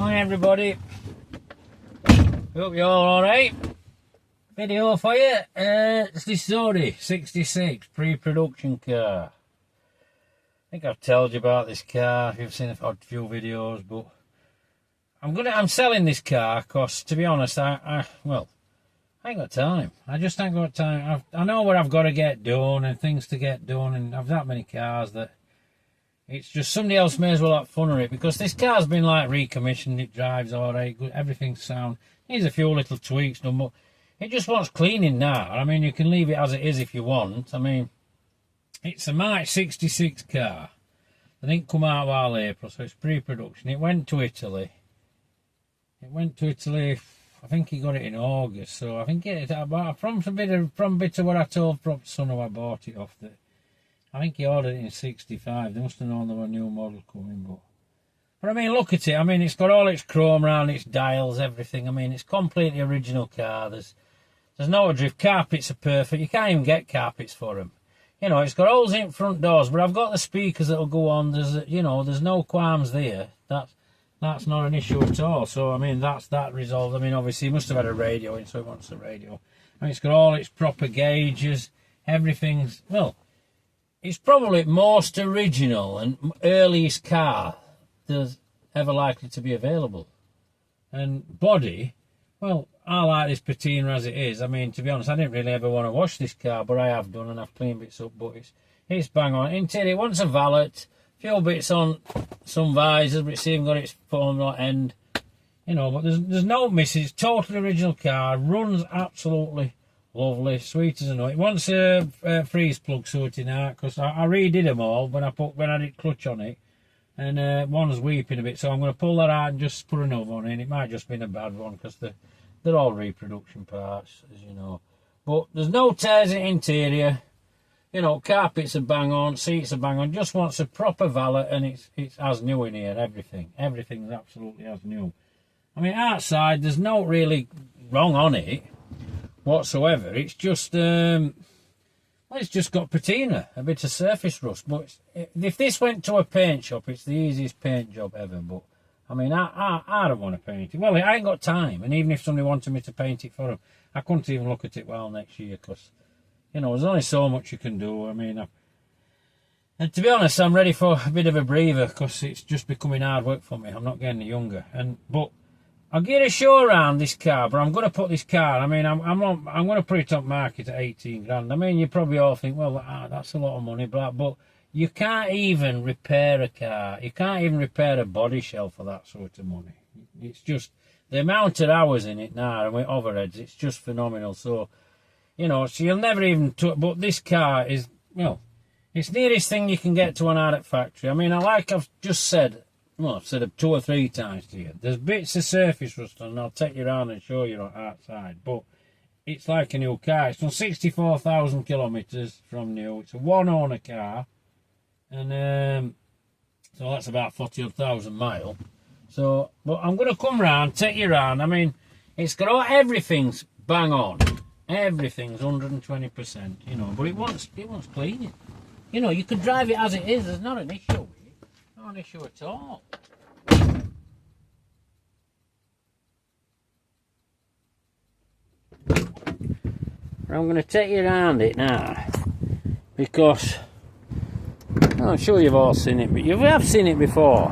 Hi everybody, hope you're all alright. Video for you. It's this Zodi 66 pre-production car. I think I've told you about this car if you've seen a few videos, but I'm selling this car because, to be honest, I ain't got time. I just ain't got time. I know what I've got to get done and things to get done, and I've that many cars that it's just somebody else may as well have fun with it, because this car's been like recommissioned. It drives all right, good, everything's sound. Needs a few little tweaks done, but it just wants cleaning now. I mean, you can leave it as it is if you want. I mean, it's a March 66 car. It didn't come out while April, so it's pre-production. It went to Italy. I think he got it in August, so I think from a bit of what I told from son who I bought it off, that I think he ordered it in 65. They must have known there were a new model coming, but I mean, look at it. I mean, it's got all its chrome around, its dials, everything. I mean, it's completely original car. There's no adrift. Carpets are perfect. You can't even get carpets for them. You know, it's got holes in front doors, but I've got the speakers that'll go on. There's no qualms there. That's not an issue at all. So I mean, that's that resolved. I mean, obviously he must have had a radio in, so he wants a radio. I mean, it's got all its proper gauges. Everything's, well, it's probably most original and earliest car there's ever likely to be available. And body, well, I like this patina as it is. I mean, to be honest, I didn't really ever want to wash this car, but I have done, and I've cleaned bits up, but it's bang on. Interior, it wants a valet, few bits on some visors, but it's even got its foam end, you know, but there's no misses. Totally original car, runs absolutely lovely, sweet as a nut. It wants a freeze plug sorting out, because I redid them all when I did clutch on it, and one's weeping a bit, so I'm going to pull that out and just put another one in. It might just be a bad one, because they're all reproduction parts, as you know. But there's no tears in the interior. You know, carpets are bang on, seats are bang on. Just wants a proper valet, and it's as new in here. Everything's absolutely as new. I mean, outside there's no really wrong on it whatsoever. It's just it's just got patina, a bit of surface rust. But if this went to a paint shop, it's the easiest paint job ever. But I mean, I don't want to paint it. Well, I ain't got time, and even if somebody wanted me to paint it for them, I couldn't even look at it well next year, because, you know, there's only so much you can do. I mean, and to be honest, I'm ready for a bit of a breather, because it's just becoming hard work for me. I'm not getting any younger, but I'll get a show around this car. But I'm going to put this car, I mean, I'm going to put it on market at 18 grand. I mean, you probably all think, well, that's a lot of money, but you can't even repair a car. You can't even repair a body shell for that sort of money. It's just the amount of hours in it now, and with overheads, it's just phenomenal. So, you know, so you'll never even... But this car is, well, it's the nearest thing you can get to an Ardent factory. I mean, like I've just said, well, I've said it 2 or 3 times to you, there's bits of surface rust on, and I'll take you around and show you outside. But it's like a new car. It's done 64,000 kilometres from new. It's a one-owner car. And so that's about 40,000 miles. So, but I'm going to come round, take you round. I mean, it's got all, everything's bang on. Everything's 120%, you know, but it wants cleaning. You know, you can drive it as it is. There's not an issue with it. Not an issue at all. I'm going to take you around it now, because I'm sure you've all seen it, but you have seen it before.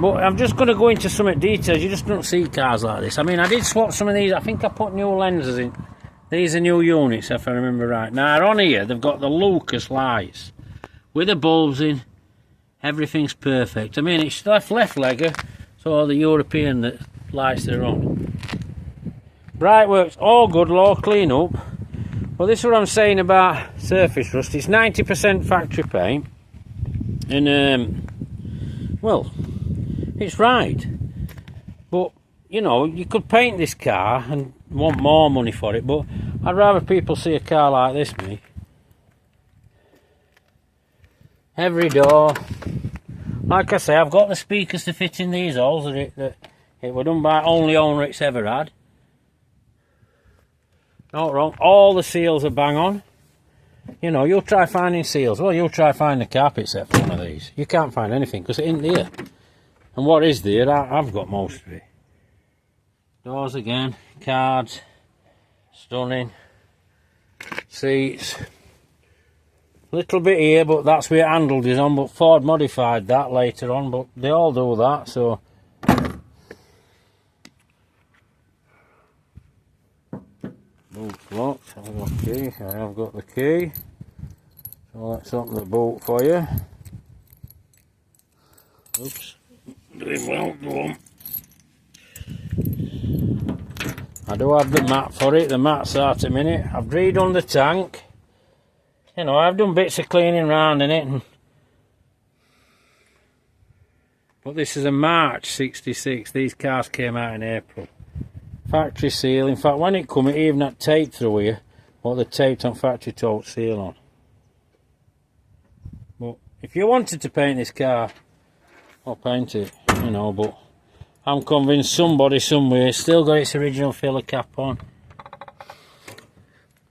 But I'm just going to go into some details. You just don't see cars like this. I mean, I did swap some of these. I think I put new lenses in. These are new units, if I remember right. Now, on here, they've got the Lucas lights with the bulbs in. Everything's perfect. I mean, it's left legger, so all the European lights that are on. Bright works, all good, low clean up. Well, this is what I'm saying about surface rust. It's 90% factory paint. And, well, it's right. But, you know, you could paint this car and want more money for it, but I'd rather people see a car like this, me. Every door. Like I say, I've got the speakers to fit in these holes that it were done by only owner it's ever had. Not wrong. All the seals are bang on. You know, you'll try finding seals. Well, you'll try finding a carpet set for one of these. You can't find anything because it isn't there. And what is there, I've got most of it. Doors again, cards, stunning. Seats. Little bit here, but that's where handled is on, but Ford modified that later on, but they all do that, so. Boot's locked, I've got the key, I have got the key. So let's open the boot for you. Oops, doing well, go on. I do have the mat for it, the mat's out a minute. I've redone the tank. You know, I've done bits of cleaning round in it. But this is a March 66, these cars came out in April. Factory seal, in fact when it come it even had tape through here, what they taped on factory tote seal on. But if you wanted to paint this car, I'll paint it, you know, but I'm convinced somebody somewhere still got its original filler cap on.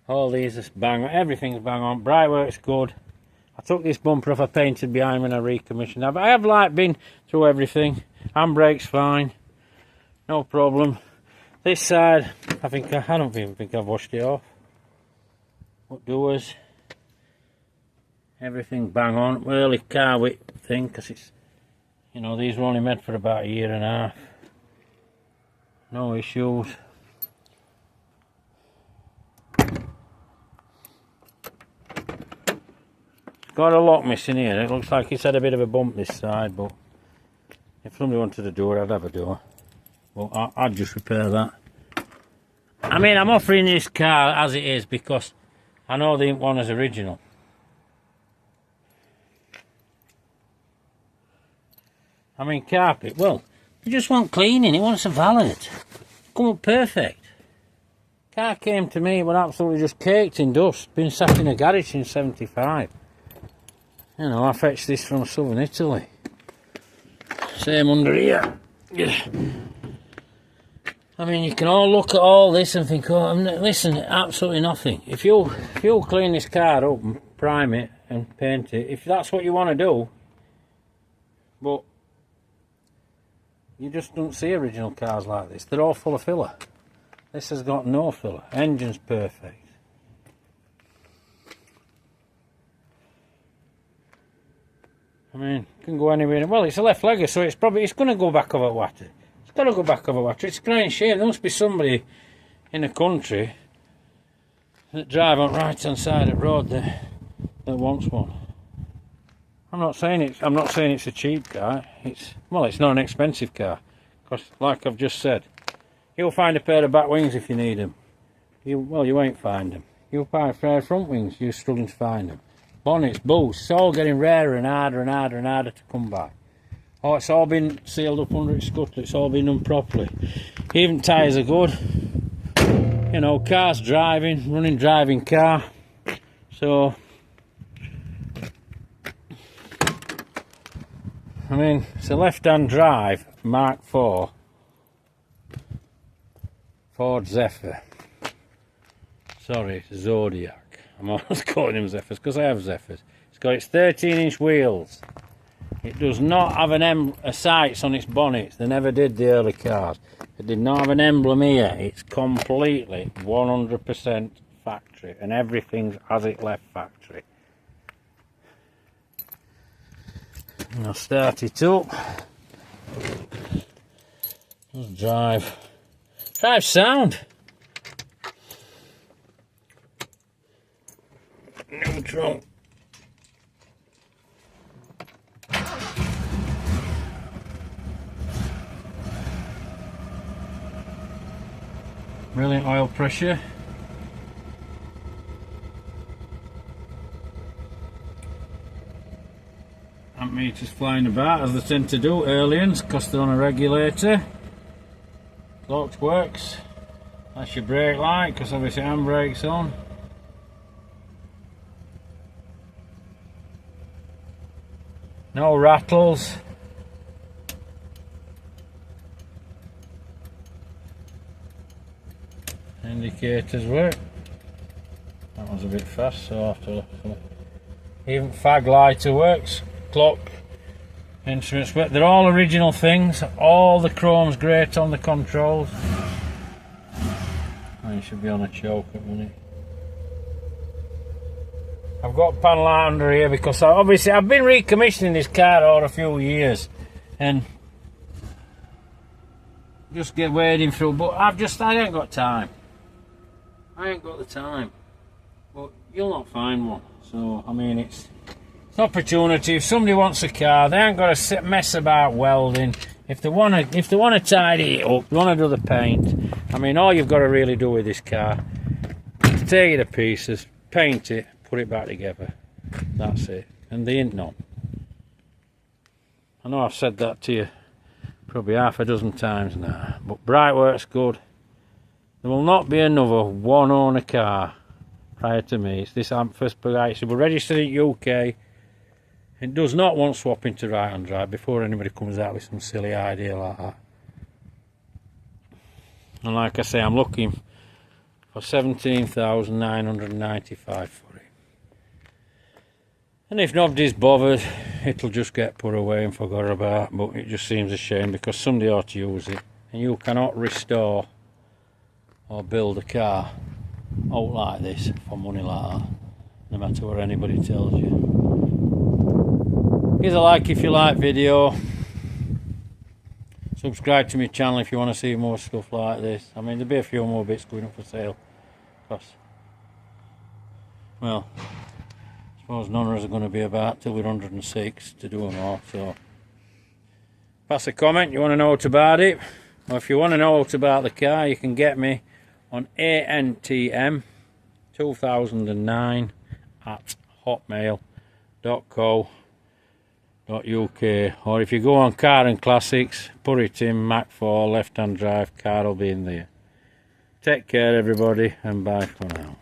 All these are bang on, everything's bang on. Brightwork's good. I took this bumper off, I painted behind when I recommissioned it. But I have like been through everything. Handbrake's fine, no problem. This side, I don't even think I've washed it off. What doors? Everything bang on. Early car width thing, because it's, you know, these were only made for about a year and a half. No issues. Got a lock missing here. It looks like it's had a bit of a bump this side, but if somebody wanted a door, I'd have a door. Well, I'd just repair that. I mean, I'm offering this car as it is because I know they didn't want as original. I mean, carpet, well, you just want cleaning, it wants a valet. Come up perfect. Car came to me, but absolutely just caked in dust. Been sat in a garage since 75. You know, I fetched this from southern Italy. Same under here. I mean, you can all look at all this and think, oh, listen, absolutely nothing. If you'll clean this car up and prime it and paint it, if that's what you want to do, but you just don't see original cars like this. They're all full of filler. This has got no filler. Engine's perfect. I mean, can go anywhere. Well, it's a left legger, so it's going to go back over water. It's got to go back over water. It's a crying shame. There must be somebody in the country that drive on right hand side of the road that wants one. I'm not saying it's a cheap car. It's not an expensive car, because like I've just said, you'll find a pair of back wings if you need them. You won't find them. You'll find a pair of front wings. You're struggling to find them. Bonnets, boosts, it's all getting rarer and harder and harder and harder to come by. Oh, it's all been sealed up under its scuttle. It's all been done properly. Even tyres are good. You know, car's driving, running driving car. So, I mean, it's a left-hand drive Mark IV Ford Zephyr. Sorry, Zodiac. I'm always calling them Zephyrs because I have Zephyrs. It's got its 13-inch wheels. It does not have a sights on its bonnets. They never did, the early cars. It did not have an emblem here. It's completely 100% factory, and everything's as it left factory. And I'll start it up. Just drive sound. Neutral. Brilliant oil pressure. Amp meters flying about as they tend to do, Earlians, because they're on a regulator. Clock works. That's your brake light, because obviously handbrake's on. No rattles. Indicators work. That was a bit fast, so I have to look. Even fag lighter works. Clock instruments, but they're all original things. All the chrome's great on the controls. Oh, it should be on a choke at the minute. I've got panel out under here because obviously I've been recommissioning this car over a few years and just get wading through, but I ain't got time. I ain't got the time. But you'll not find one. So I mean, it's an opportunity. If somebody wants a car, they ain't got to mess about welding. If they wanna tidy it up, they wanna do the paint. I mean, all you've got to really do with this car is take it to pieces, paint it, put it back together. That's it. And they ain't none. I know I've said that to you probably half a dozen times now, but Brightwork's good. There will not be another one owner car prior to me. It's this first Bright. We're registered in UK. It does not want swapping to right-hand drive before anybody comes out with some silly idea like that. And like I say, I'm looking for 17,995 for it. And if nobody's bothered, it'll just get put away and forgot about. But it just seems a shame because somebody ought to use it. And you cannot restore or build a car out like this for money like that, no matter what anybody tells you. Give a like if you like video. Subscribe to my channel if you want to see more stuff like this. I mean, there'll be a few more bits going up for sale. Because, well, I suppose none of us are going to be about till we're 106 to do them all. So, pass a comment. You want to know what about it? Or if you want to know what about the car, you can get me on antm2009@hotmail.co.uk, or if you go on Car and Classics, put it in Mac 4 left hand drive, car will be in there. Take care everybody, and bye for now.